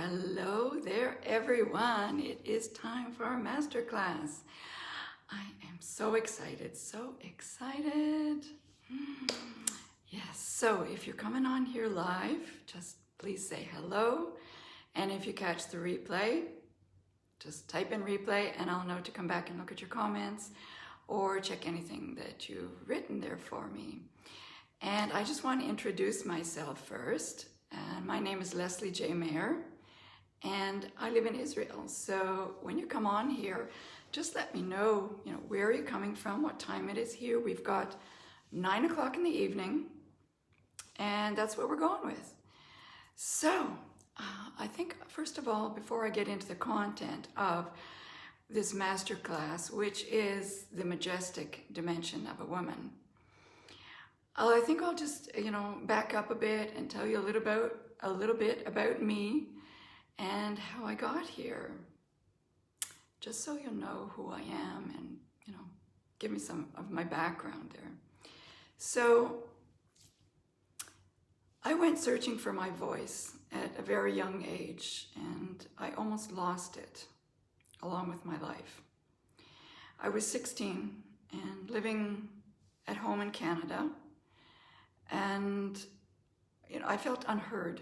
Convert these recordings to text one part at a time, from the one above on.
Hello there, everyone. It is time for our masterclass. I am so excited, so excited. Yes, so if you're coming on here live, just please say hello. And if you catch the replay, just type in replay and I'll know to come back and look at your comments or check anything that you've written there for me. And I just want to introduce myself first. And my name is Leslie J. Mayer, and I live in Israel. So when you come on here, just let me know, where are you coming from, what time it is here. We've got 9 o'clock in the evening, and that's what we're going with. So I think, first of all, before I get into the content of this masterclass, which is the majestic dimension of a woman, I think I'll just, back up a bit and tell you a little bit about me and how I got here, just so you know who I am and, give me some of my background there. So I went searching for my voice at a very young age, and I almost lost it along with my life. I was 16 and living at home in Canada. And, I felt unheard.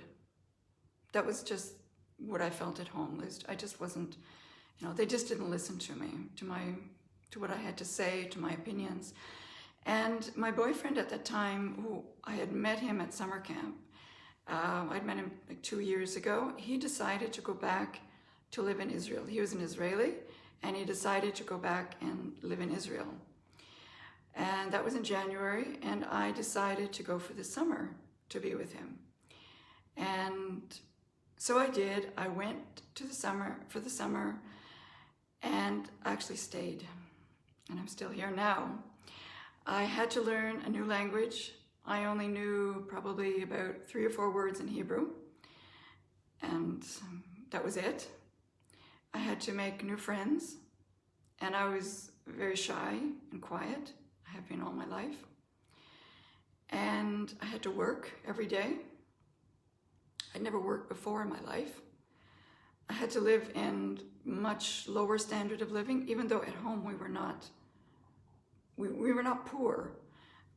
That was just what I felt at home. I just wasn't, they just didn't listen to me, to what I had to say, to my opinions. And my boyfriend at that time, who I had met him at summer camp, I'd met him like 2 years ago. He decided to go back to live in Israel. He was an Israeli, and he decided to go back and live in Israel. And that was in January, and I decided to go for the summer to be with him. And so I did. I went to for the summer, and actually stayed. And I'm still here now. I had to learn a new language. I only knew probably about 3 or 4 words in Hebrew, and that was it. I had to make new friends, and I was very shy and quiet. I have been all my life. And I had to work every day. I'd never worked before in my life. I had to live in much lower standard of living, even though at home we were not poor,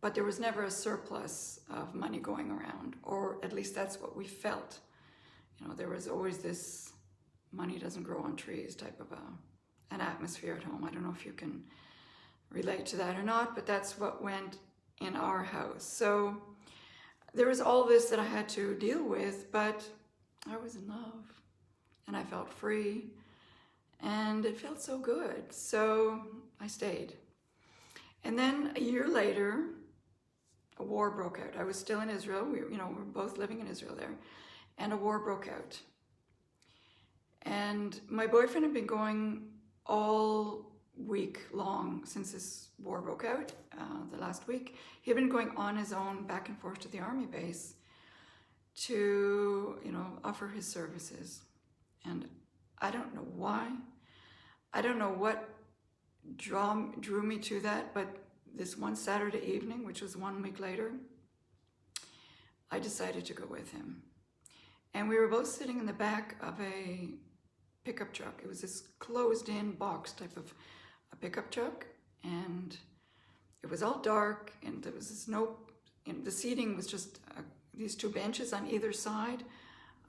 but there was never a surplus of money going around, or at least that's what we felt. There was always this money doesn't grow on trees type of an atmosphere at home. I don't know if you can relate to that or not, but that's what went in our house. So there was all this that I had to deal with, but I was in love and I felt free and it felt so good. So I stayed. And then a year later, a war broke out. I was still in Israel. We were both living in Israel there, and a war broke out. And my boyfriend had been going all week long since this war broke out, the last week. He had been going on his own back and forth to the army base to, offer his services. And I don't know why. I don't know what drew me to that, but this one Saturday evening, which was 1 week later, I decided to go with him. And we were both sitting in the back of a pickup truck. It was this closed-in box type of a pickup truck, and it was all dark, and there was the seating was just these 2 benches on either side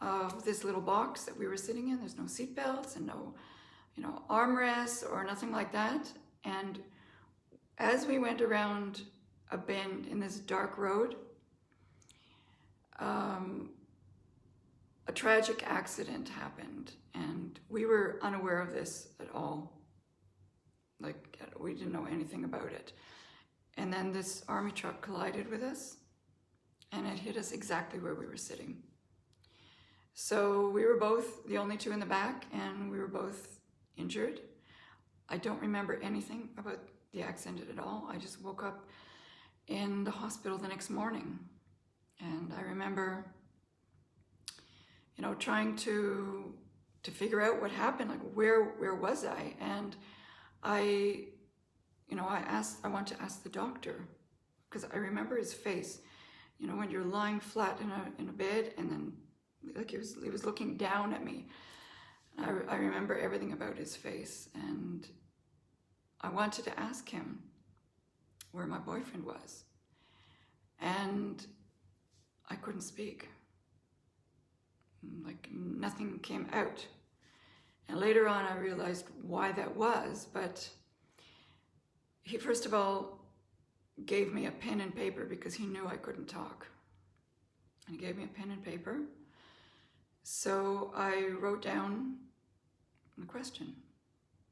of this little box that we were sitting in. There's no seat belts and no, armrests or nothing like that. And as we went around a bend in this dark road, a tragic accident happened, and we were unaware of this at all. Like, we didn't know anything about it. And then this army truck collided with us, and it hit us exactly where we were sitting. So we were both the only 2 in the back, and we were both injured. I don't remember anything about the accident at all. I just woke up in the hospital the next morning. And I remember, trying to figure out what happened, like where was I? And I want to ask the doctor, because I remember his face, when you're lying flat in a bed and then like he was looking down at me. I remember everything about his face, and I wanted to ask him where my boyfriend was, and I couldn't speak. Like nothing came out. And later on I realized why that was, but he first of all gave me a pen and paper because he knew I couldn't talk. And he gave me a pen and paper. So I wrote down the question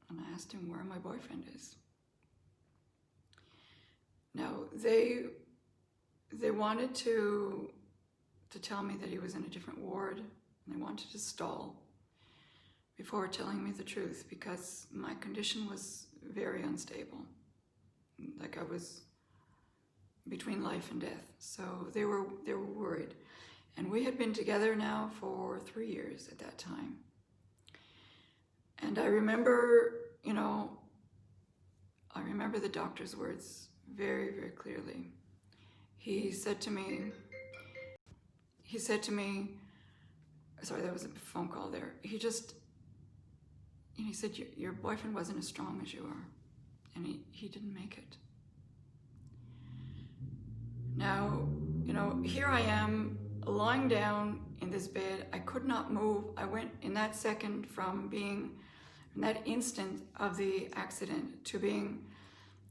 and I asked him where my boyfriend is. Now, they wanted to tell me that he was in a different ward, and they wanted to stall before telling me the truth because my condition was very unstable. Like I was between life and death. So they were worried. And we had been together now for 3 years at that time. And I remember, I remember the doctor's words very, very clearly. He said to me, sorry, that was a phone call there. He said, your boyfriend wasn't as strong as you are, and he didn't make it. Now, here I am lying down in this bed. I could not move. I went in that second from being, in that instant of the accident, to being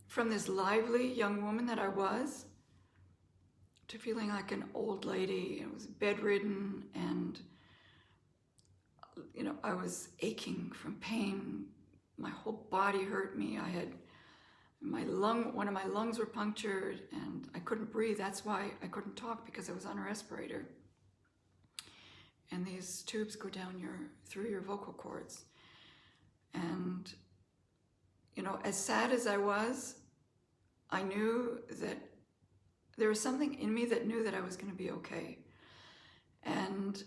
from this lively young woman that I was, to feeling like an old lady. I was bedridden, and I was aching from pain. My whole body hurt me. I had one of my lungs were punctured, and I couldn't breathe. That's why I couldn't talk, because I was on a respirator. And these tubes go down through your vocal cords. And as sad as I was, I knew that there was something in me that knew that I was going to be okay. And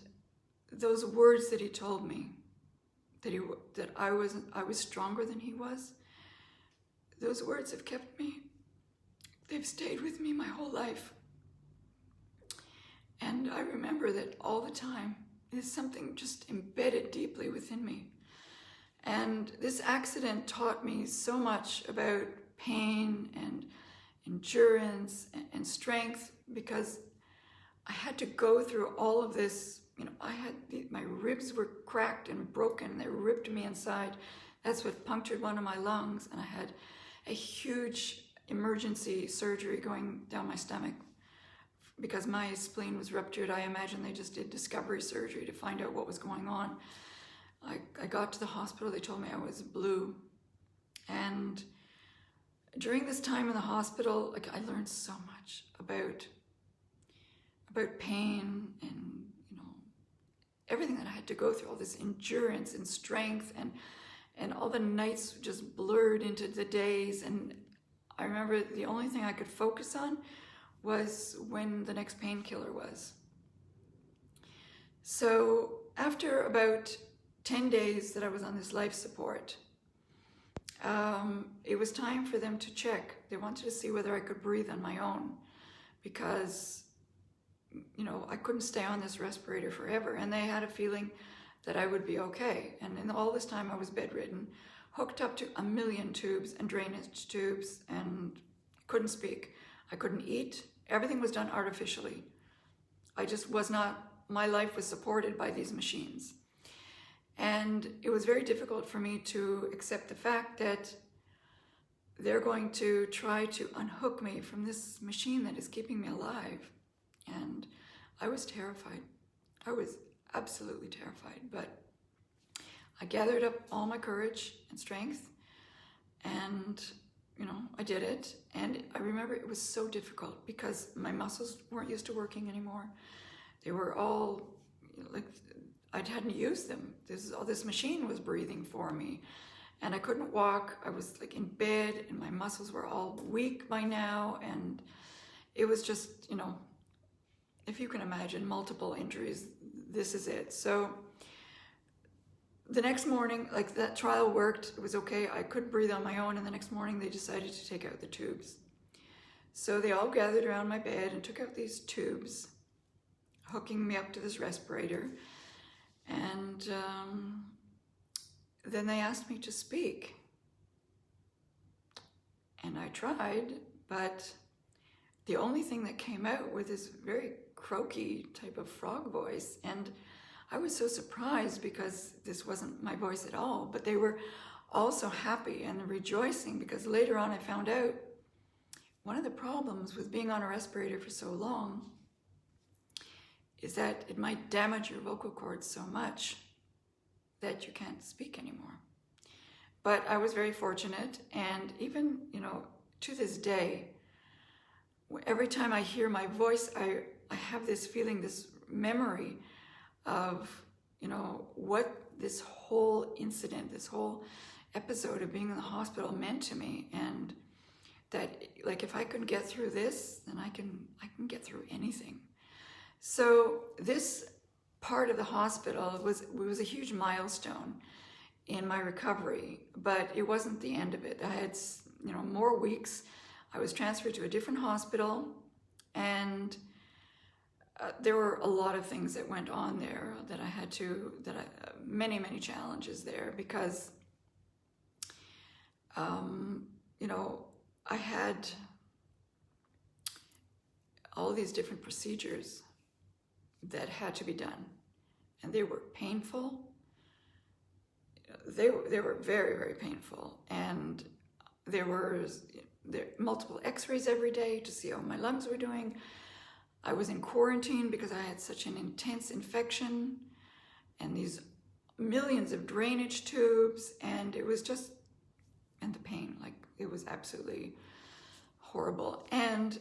those words that he told me, that I was stronger than he was, those words have kept me. They've stayed with me my whole life. And I remember that all the time. There's something just embedded deeply within me. And this accident taught me so much about pain and endurance and strength, because I had to go through all of this. My ribs were cracked and broken. They ripped me inside. That's what punctured one of my lungs. And I had a huge emergency surgery going down my stomach because my spleen was ruptured. I imagine they just did discovery surgery to find out what was going on. I got to the hospital. They told me I was blue. And during this time in the hospital, I learned so much about pain and everything that I had to go through, all this endurance and strength, and all the nights just blurred into the days. And I remember the only thing I could focus on was when the next painkiller was. So after about 10 days that I was on this life support, it was time for them to check. They wanted to see whether I could breathe on my own, because I couldn't stay on this respirator forever, and they had a feeling that I would be okay. And in all this time I was bedridden, hooked up to 1 million tubes and drainage tubes, and couldn't speak. I couldn't eat. Everything was done artificially. I just was not, my life was supported by these machines. And it was very difficult for me to accept the fact that they're going to try to unhook me from this machine that is keeping me alive. And I was terrified. I was absolutely terrified. But I gathered up all my courage and strength, and I did it. And I remember it was so difficult because my muscles weren't used to working anymore. They were all I hadn't used them. This machine was breathing for me, and I couldn't walk. I was in bed, and my muscles were all weak by now, and it was just, if you can imagine multiple injuries, this is it. So the next morning, that trial worked. It was okay. I could breathe on my own, and the next morning they decided to take out the tubes. So they all gathered around my bed and took out these tubes, hooking me up to this respirator. And then they asked me to speak. And I tried, but the only thing that came out was this very croaky type of frog voice. And I was so surprised because this wasn't my voice at all, but they were also happy and rejoicing because later on I found out one of the problems with being on a respirator for so long is that it might damage your vocal cords so much that you can't speak anymore. But I was very fortunate, and even, to this day, every time I hear my voice, I have this feeling, this memory of, what this whole incident, this whole episode of being in the hospital meant to me, and that, like, if I can get through this, then I can get through anything. So this part of the hospital was a huge milestone in my recovery, but it wasn't the end of it. I had, more weeks. I was transferred to a different hospital, and there were a lot of things that went on there that I had to, many, many challenges there because, I had all these different procedures that had to be done, and they were painful. They were very, very painful, and there were multiple x-rays every day to see how my lungs were doing. I was in quarantine because I had such an intense infection and these millions of drainage tubes, and it was just, and the pain, like, it was absolutely horrible. And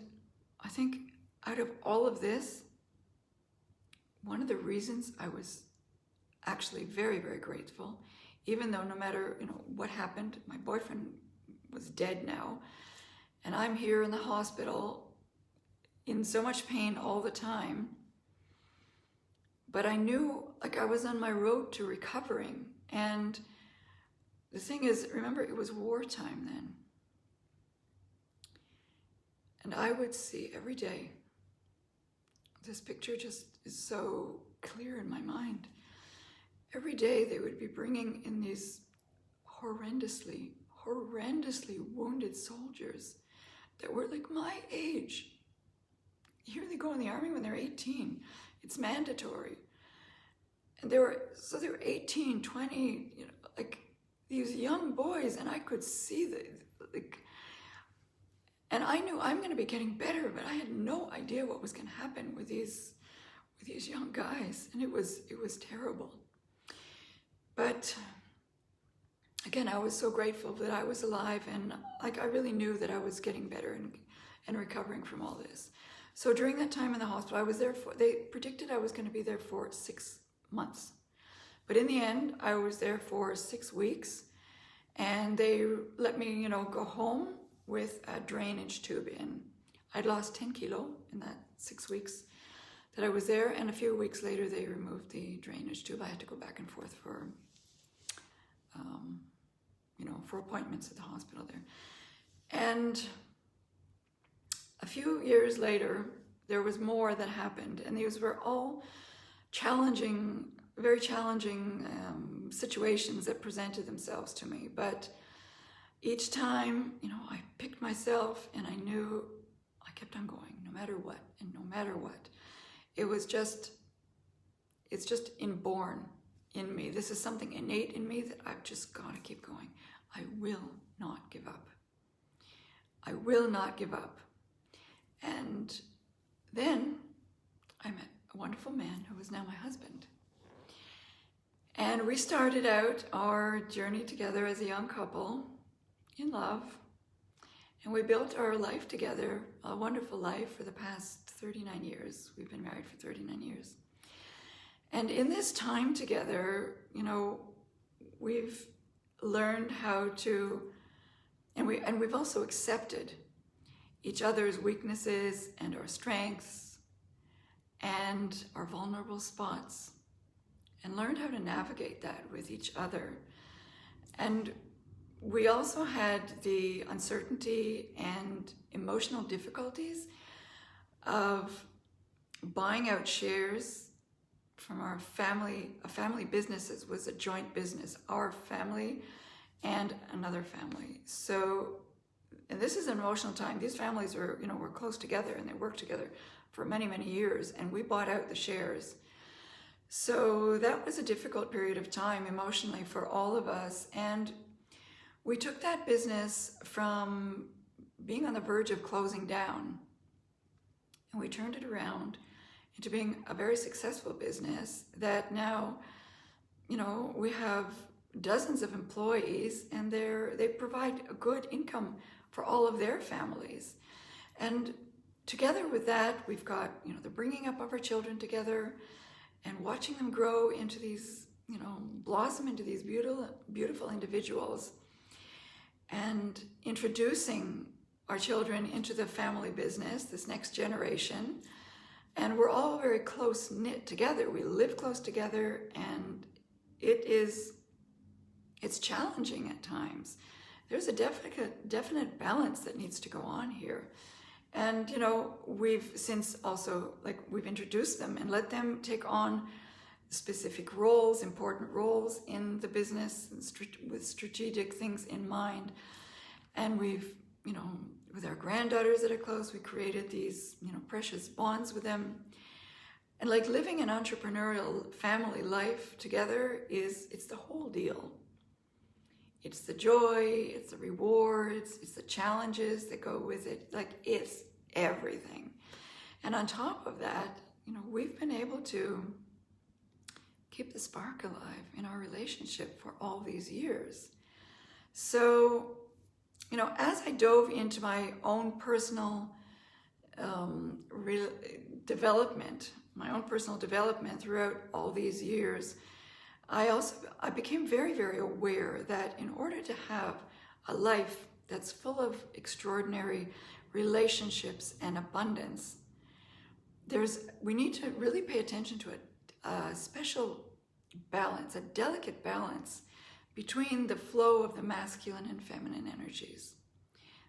I think out of all of this, one of the reasons I was actually very, very grateful, even though no matter, what happened, my boyfriend was dead now, and I'm here in the hospital in so much pain all the time. But I knew, like, I was on my road to recovering. And the thing is, remember, it was wartime then. And I would see every day, this picture just is so clear in my mind. Every day they would be bringing in these horrendously wounded soldiers that were like my age. Here they go in the army when they're 18. It's mandatory. And they were 18, 20, like these young boys, and I could see and I knew I'm going to be getting better, but I had no idea what was going to happen with these young guys, and it was terrible. But again, I was so grateful that I was alive, and I really knew that I was getting better and recovering from all this. So during that time in the hospital, they predicted I was going to be there for 6 months. But in the end, I was there for 6 weeks, and they let me, go home with a drainage tube in. I'd lost 10 kilo in that 6 weeks that I was there, and a few weeks later, they removed the drainage tube. I had to go back and forth for appointments at the hospital there. And a few years later, there was more that happened, and these were all challenging, very challenging situations that presented themselves to me. But each time, I picked myself, and I knew I kept on going, no matter what, and no matter what. It's just inborn in me. This is something innate in me that I've just got to keep going. I will not give up. I will not give up. And then I met a wonderful man who is now my husband. And we started out our journey together as a young couple in love. And we built our life together, a wonderful life for the past 39 years. We've been married for 39 years. And in this time together, we've learned how to, and we've also accepted each other's weaknesses and our strengths and our vulnerable spots, and learned how to navigate that with each other. And we also had the uncertainty and emotional difficulties of buying out shares from our family businesses. Was a joint business, our family and another family. So, and this is an emotional time. These families were, were close together and they worked together for many, many years, and we bought out the shares. So that was a difficult period of time emotionally for all of us. And we took that business from being on the verge of closing down, and we turned it around into being a very successful business that now, we have dozens of employees, and they provide a good income for all of their families. And together with that, we've got, the bringing up of our children together and watching them grow into these, blossom into these beautiful, beautiful individuals, and introducing our children into the family business, this next generation. And we're all very close knit together. We live close together, and it's challenging at times. There's a definite balance that needs to go on here. And, we've since also, we've introduced them and let them take on specific roles, important roles in the business with strategic things in mind. And we've, with our granddaughters that are close, we created these, precious bonds with them. And living an entrepreneurial family life together it's the whole deal. It's the joy, it's the rewards, it's the challenges that go with it. It's everything. And on top of that, we've been able to keep the spark alive in our relationship for all these years. So, as I dove into my own personal development throughout all these years, I became very, very aware that in order to have a life that's full of extraordinary relationships and abundance, we need to really pay attention to a special balance, a delicate balance between the flow of the masculine and feminine energies.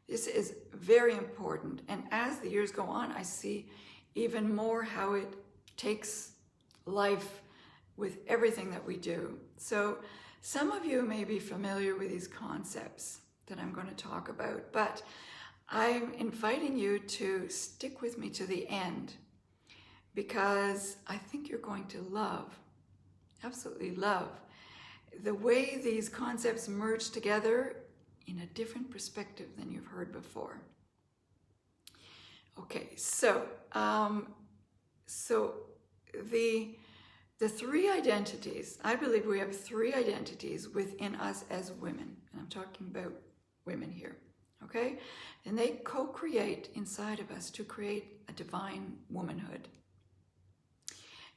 This is very important, and as the years go on, I see even more how it takes life with everything that we do. So some of you may be familiar with these concepts that I'm going to talk about, but I'm inviting you to stick with me to the end, because I think you're going to love, absolutely love, the way these concepts merge together in a different perspective than you've heard before. Okay, so the three identities, I believe we have three identities within us as women, and I'm talking about women here, okay? And they co-create inside of us to create a divine womanhood.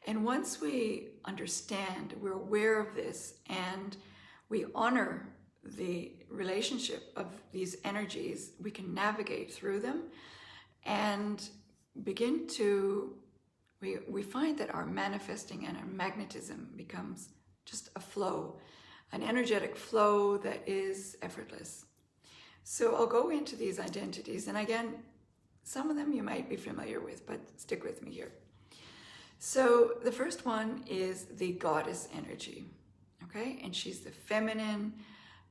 And once we understand, we're aware of this, and we honor the relationship of these energies, we can navigate through them and begin to, we find that our manifesting and our magnetism becomes just a flow, an energetic flow that is effortless. So I'll go into these identities, and again, some of them you might be familiar with, but stick with me here. So the first one is the goddess energy, okay? And she's the feminine,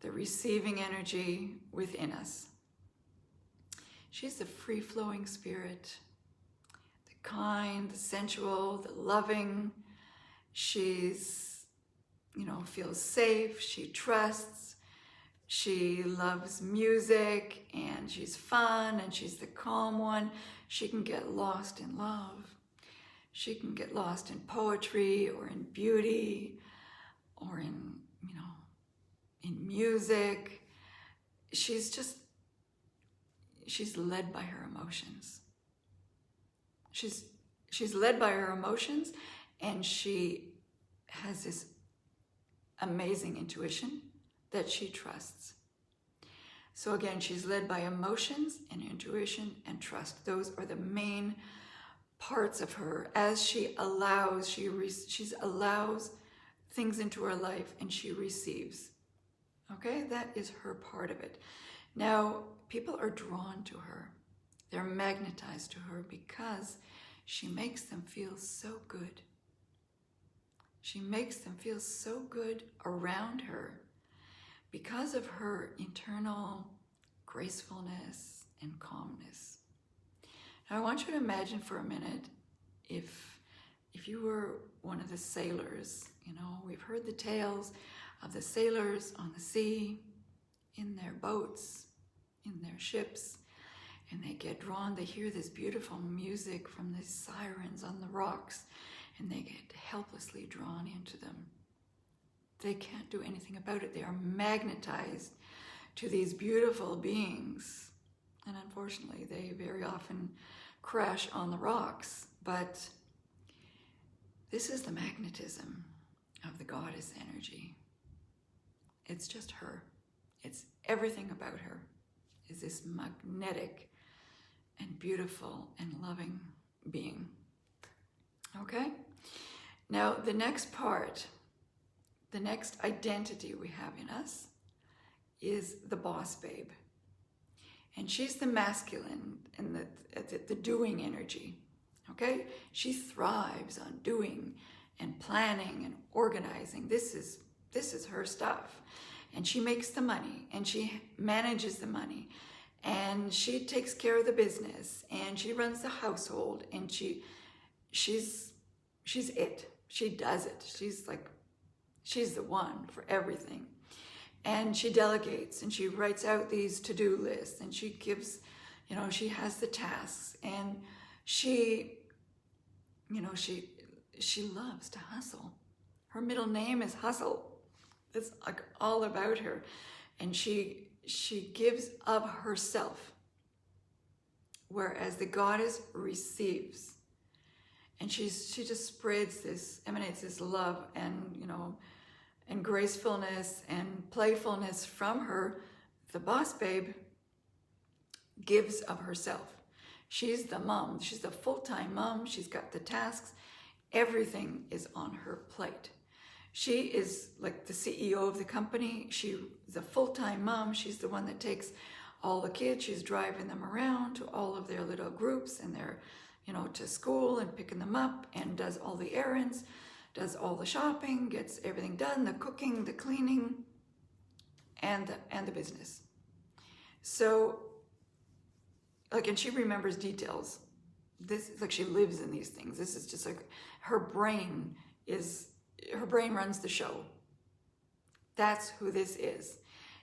the receiving energy within us. She's the free-flowing spirit, the kind, the sensual, the loving. She's, feels safe, she trusts, she loves music, and she's fun, and she's the calm one. She can get lost in love. She can get lost in poetry or in beauty or in, in music. She's led by her emotions. She's led by her emotions, and she has this amazing intuition that she trusts. So again, she's led by emotions and intuition and trust. Those are the main parts of her. As she allows, she allows things into her life, and she receives. Okay, that is her part of it. Now, people are drawn to her. They're magnetized to her because She makes them feel so good. She makes them feel so good around her because of her internal gracefulness and calmness. Now I want you to imagine for a minute if you were one of the sailors. You know, we've heard the tales of the sailors on the sea, in their boats, in their ships, and they get drawn, they hear this beautiful music from these sirens on the rocks, and they get helplessly drawn into them. They can't do anything about it. They are magnetized to these beautiful beings. And unfortunately, they very often crash on the rocks. But this is the magnetism of the goddess energy. It's just her. It's everything about her is this magnetic and beautiful and loving being. Okay? Now, the next part, the next identity we have in us is the boss babe. And she's the masculine and the doing energy. Okay? She thrives on doing and planning and organizing. This is her stuff. And she makes the money and she manages the money and she takes care of the business and she runs the household and she's it. She does it. She's the one for everything. And she delegates and she writes out these to-do lists and she gives, you know, she has the tasks and she loves to hustle. Her middle name is Hustle. It's like all about her. And she gives of herself, whereas the goddess receives. And she just spreads this, emanates this love and, you know, and gracefulness and playfulness from her. The boss babe gives of herself. She's the mom. She's the full-time mom. She's got the tasks. Everything is on her plate. She is like the CEO of the company. She's a full-time mom. She's the one that takes all the kids. She's driving them around to all of their little groups and their, you know, to school and picking them up and does all the errands, does all the shopping, gets everything done, the cooking, the cleaning, and the business. So, like, and she remembers details. This is like she lives in these things. This is just like her brain runs the show. That's who this is.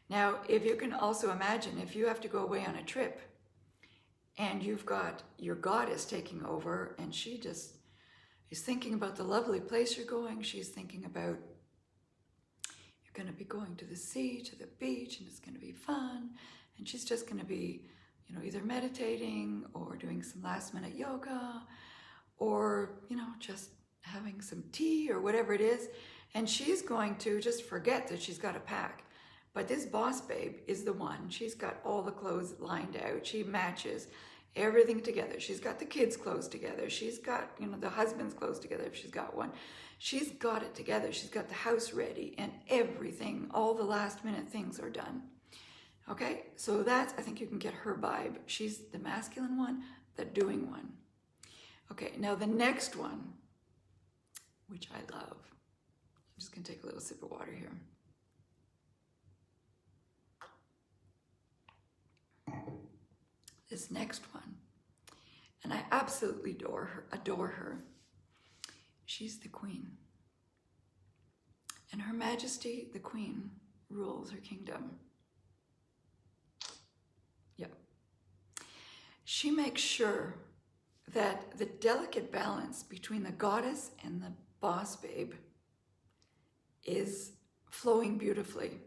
Now, if you can also imagine, if you have to go away on a trip and you've got your goddess taking over and she just is thinking about the lovely place you're going. She's thinking about you're going to be going to the sea, to the beach, and it's going to be fun. And she's just going to be, you know, either meditating or doing some last minute yoga or, you know, just having some tea or whatever it is. And she's going to just forget that she's got to pack. But this boss babe is the one. She's got all the clothes lined out. She matches everything together. She's got the kids' clothes together. She's got, you know, the husband's clothes together if she's got one. She's got it together. She's got the house ready and everything. All the last minute things are done. Okay, so that's, I think you can get her vibe. She's the masculine one, the doing one. Okay, now the next one, which I love. I'm just going to take a little sip of water here. This next one, and I absolutely adore her. She's the queen. And Her Majesty, the queen, rules her kingdom. Yep. She makes sure that the delicate balance between the goddess and the boss babe is flowing beautifully.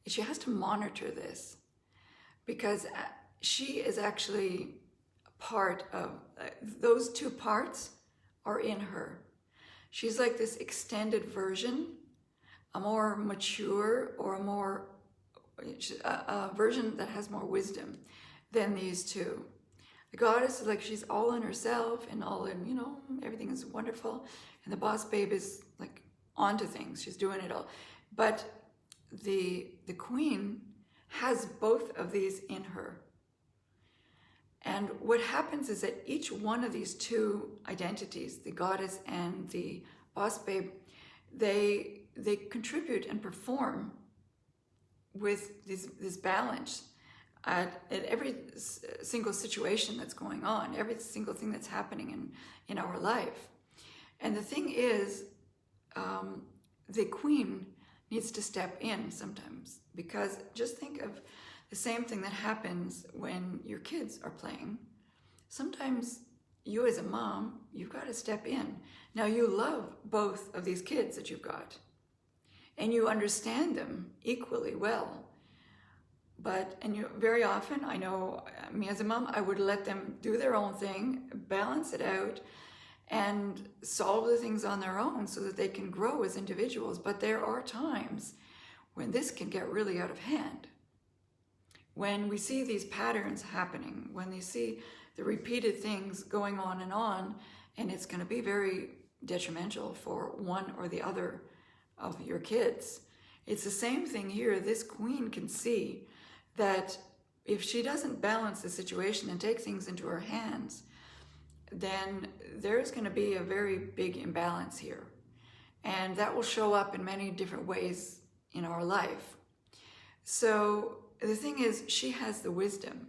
She has to monitor this because she is actually part of, those two parts are in her. She's like this extended version, a more mature or a version that has more wisdom than these two. The goddess is like, she's all in herself and all in, you know, everything is wonderful. And the boss babe is like onto things. She's doing it all. But the queen has both of these in her. And what happens is that each one of these two identities, the goddess and the boss babe, they contribute and perform with this balance at every single situation that's going on, every single thing that's happening in our life. And the thing is, the queen needs to step in sometimes, because just think of the same thing that happens when your kids are playing. Sometimes you as a mom, you've got to step in. Now you love both of these kids that you've got, and you understand them equally well. And you very often, I know me as a mom, I would let them do their own thing, balance it out, and solve the things on their own so that they can grow as individuals. But there are times when this can get really out of hand. When we see these patterns happening, when they see the repeated things going on, and it's going to be very detrimental for one or the other of your kids. It's the same thing here. This queen can see that if she doesn't balance the situation and take things into her hands, then there's going to be a very big imbalance here. And that will show up in many different ways in our life. So the thing is, she has the wisdom.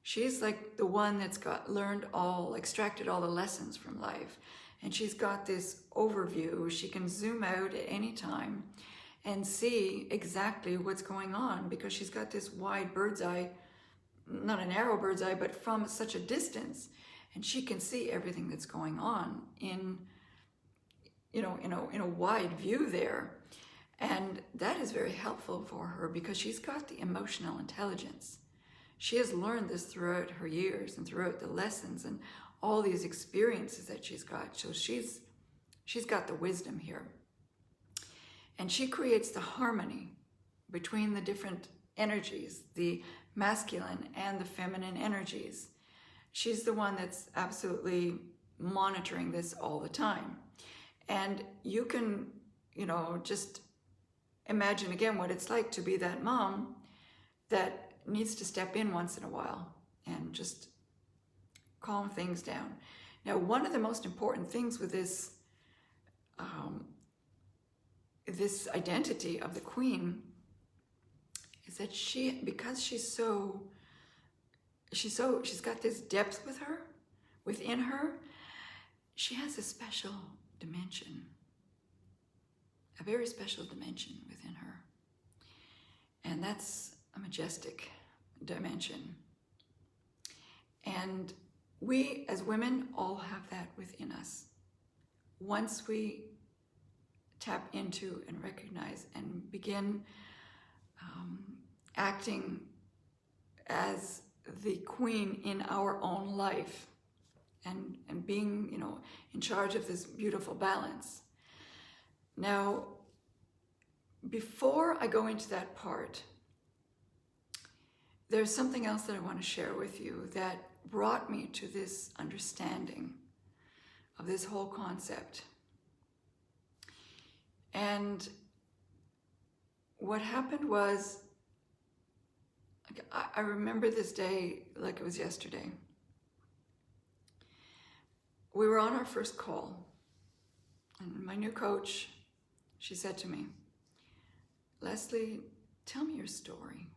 She's like the one that's extracted all the lessons from life. And she's got this overview. She can zoom out at any time and see exactly what's going on, because she's got this wide bird's eye, not a narrow bird's eye, but from such a distance. And she can see everything that's going on in a wide view there. And that is very helpful for her, because she's got the emotional intelligence. She has learned this throughout her years and throughout the lessons and all these experiences that she's got. So she's got the wisdom here. And she creates the harmony between the different energies, the masculine and the feminine energies. She's the one that's absolutely monitoring this all the time. And you can, just imagine again what it's like to be that mom that needs to step in once in a while and just calm things down. Now, one of the most important things with this this identity of the queen is that because she's got this depth within her, she has a special dimension, a very special dimension within her. And that's a majestic dimension. And we as women all have that within us. Once we tap into and recognize and begin acting as the queen in our own life, and being, in charge of this beautiful balance. Now, before I go into that part, there's something else that I want to share with you that brought me to this understanding of this whole concept. And what happened was, I remember this day like it was yesterday. We were on our first call, and my new coach, she said to me, "Leslie, tell me your story.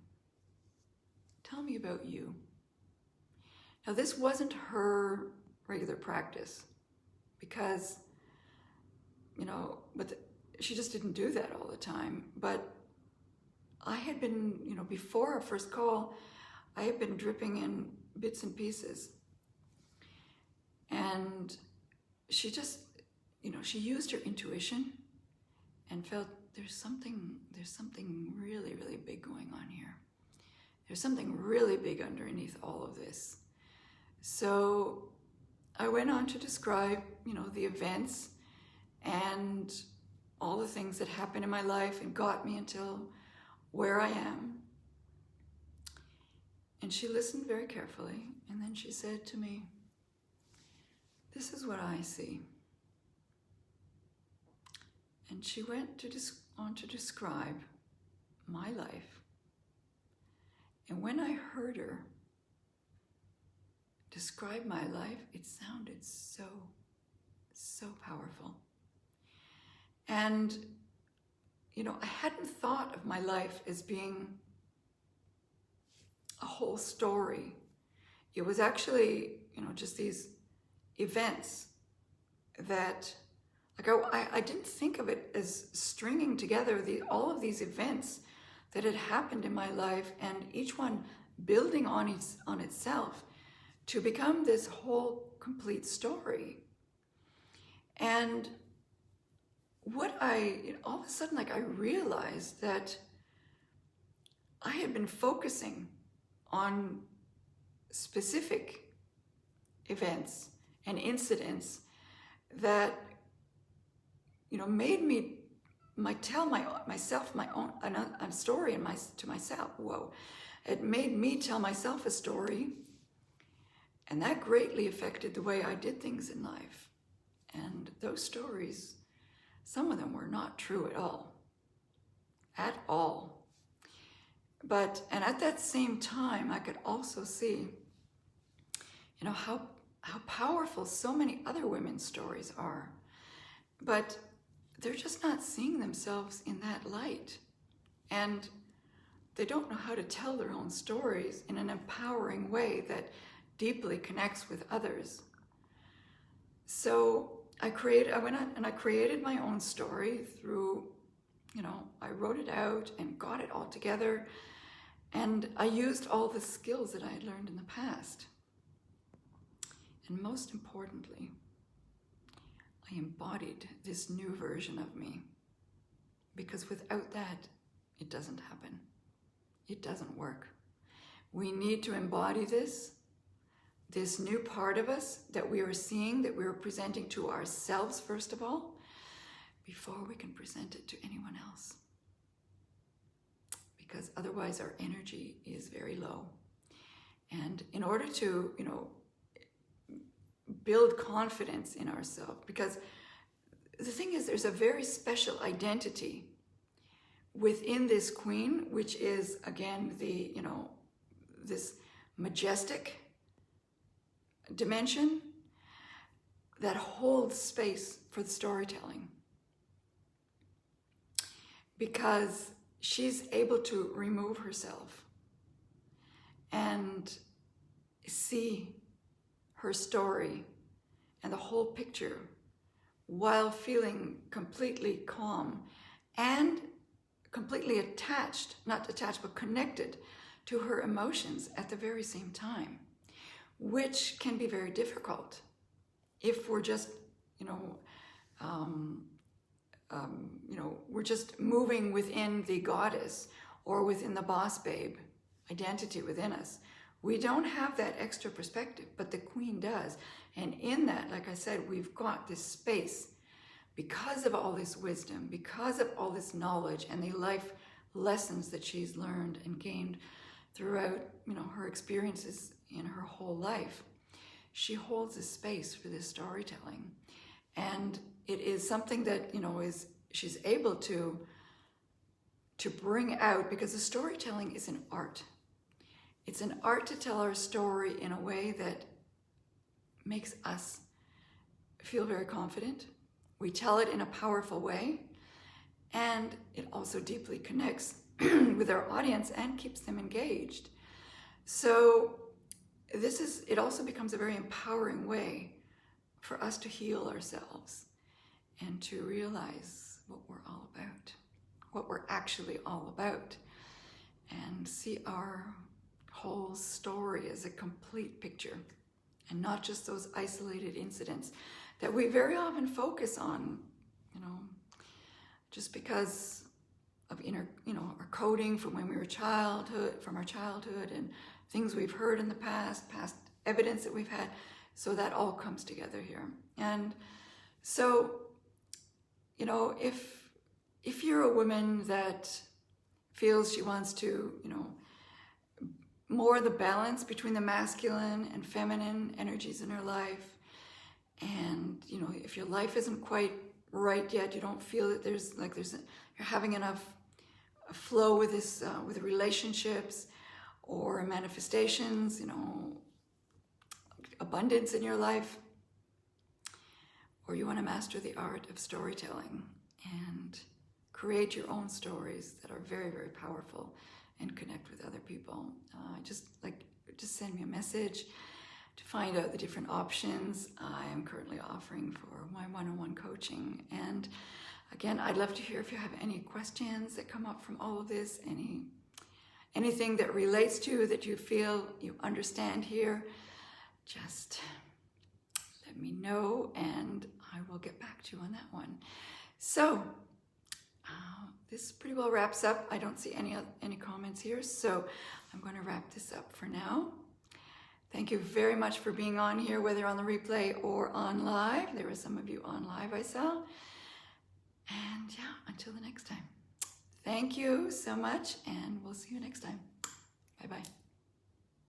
Tell me about you." Now, this wasn't her regular practice, because, but she just didn't do that all the time. But I had been, before our first call, I had been dripping in bits and pieces. And she just, she used her intuition and felt there's something really, really big going on here. There's something really big underneath all of this. So I went on to describe, the events and all the things that happened in my life and got me until where I am. And she listened very carefully, and then she said to me, "This is what I see." And she went on to describe my life. And when I heard her, describe my life, it sounded so powerful. And, you know, I hadn't thought of my life as being a whole story. It was actually, you know, just these events that, like, I didn't think of it as stringing together all of these events that had happened in my life, and each one building on itself to become this whole complete story. And all of a sudden, like, I realized that I had been focusing on specific events and incidents that, you know, made me tell myself my own a story to myself. Whoa, it made me tell myself a story, and that greatly affected the way I did things in life. And those stories, some of them were not true at all. But, and at that same time, I could also see, you know, how powerful so many other women's stories are. But they're just not seeing themselves in that light. And they don't know how to tell their own stories in an empowering way that deeply connects with others. So I went out and I created my own story through, you know, I wrote it out and got it all together. And I used all the skills that I had learned in the past. And most importantly, I embodied this new version of me. Because without that, it doesn't happen. It doesn't work. We need to embody this new part of us that we are seeing, that we are presenting to ourselves, first of all, before we can present it to anyone else. Because otherwise our energy is very low. And in order to, you know, build confidence in ourselves, because the thing is, there's a very special identity within this queen, which is, again, the, you know, this majestic dimension that holds space for the storytelling. Because she's able to remove herself and see her story and the whole picture while feeling completely calm and completely attached, not attached, but connected to her emotions at the very same time, which can be very difficult if we're just, you know, we're just moving within the goddess or within the boss babe identity within us. We don't have that extra perspective, but the queen does. And in that, like I said, we've got this space because of all this wisdom, because of all this knowledge and the life lessons that she's learned and gained throughout, you know, her experiences in her whole life. She holds a space for this storytelling. And it is something that, you know, she's able to bring out, because the storytelling is an art. It's an art to tell our story in a way that makes us feel very confident. We tell it in a powerful way, and it also deeply connects with our audience and keeps them engaged. So it also becomes a very empowering way for us to heal ourselves and to realize what we're all about, what we're actually all about, and see our whole story as a complete picture and not just those isolated incidents that we very often focus on, you know, just because of our coding from when we were from our childhood and things we've heard in the past evidence that we've had. So that all comes together here. And so, you know, if you're a woman that feels she wants to, you know, more the balance between the masculine and feminine energies in her life, and, you know, if your life isn't quite right yet, you don't feel that you're having enough flow with this, with relationships or manifestations, you know, abundance in your life, or you want to master the art of storytelling and create your own stories that are very, very powerful and connect with other people, just send me a message to find out the different options I am currently offering for my one-on-one coaching. And again, I'd love to hear if you have any questions that come up from all of this, anything that relates to that you feel you understand here, just let me know and I will get back to you on that one. So this pretty well wraps up. I don't see any comments here, so I'm going to wrap this up for now. Thank you very much for being on here, whether on the replay or on live. There were some of you on live, I saw. And yeah, until the next time. Thank you so much, and we'll see you next time. Bye-bye.